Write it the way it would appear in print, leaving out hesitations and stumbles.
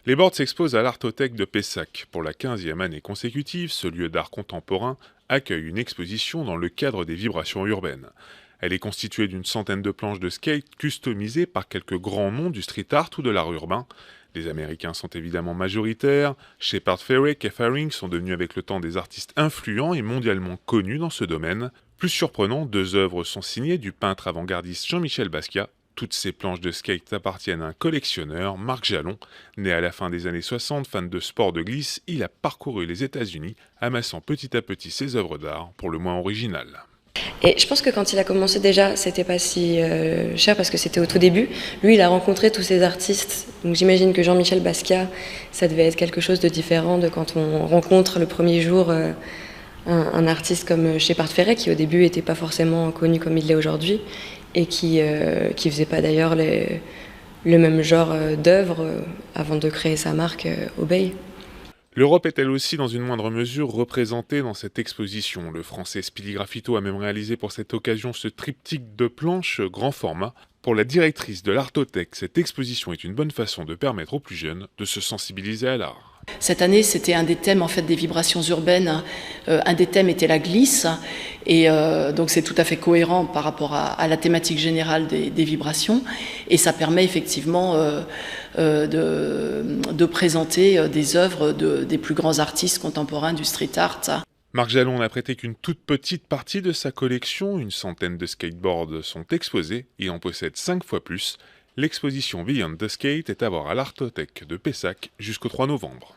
Les boards s'exposent à l'Artothèque de Pessac. Pour la 15e année consécutive, ce lieu d'art contemporain accueille une exposition dans le cadre des vibrations urbaines. Elle est constituée d'une centaine de planches de skate customisées par quelques grands noms du street art ou de l'art urbain. Les Américains sont évidemment majoritaires. Shepard Fairey et Haring sont devenus avec le temps des artistes influents et mondialement connus dans ce domaine. Plus surprenant, deux œuvres sont signées du peintre avant-gardiste Jean-Michel Basquiat. Toutes ces planches de skate appartiennent à un collectionneur, Marc Jalon. Né à la fin des années 60, fan de sport de glisse, il a parcouru les États-Unis, amassant petit à petit ses œuvres d'art, pour le moins originales. Et je pense que quand il a commencé déjà, c'était pas si cher parce que c'était au tout début. Lui, il a rencontré tous ces artistes. Donc j'imagine que Jean-Michel Basquiat, ça devait être quelque chose de différent de quand on rencontre le premier jour un artiste comme Shepard Fairey, qui au début n'était pas forcément connu comme il l'est aujourd'hui et qui faisait pas d'ailleurs le même genre d'œuvre avant de créer sa marque Obey. L'Europe est elle aussi dans une moindre mesure représentée dans cette exposition. Le français Spilly Graffito a même réalisé pour cette occasion ce triptyque de planches grand format. Pour la directrice de l'Artothèque, cette exposition est une bonne façon de permettre aux plus jeunes de se sensibiliser à l'art. Cette année, c'était un des thèmes en fait des vibrations urbaines. Un des thèmes était la glisse, et donc c'est tout à fait cohérent par rapport à la thématique générale des vibrations. Et ça permet effectivement de présenter des œuvres des plus grands artistes contemporains du street art. Marc Jalon n'a prêté qu'une toute petite partie de sa collection. Une centaine de skateboards sont exposés. Il en possède 5 fois plus. L'exposition Beyond the Skate est à voir à l'Artothèque de Pessac jusqu'au 3 novembre.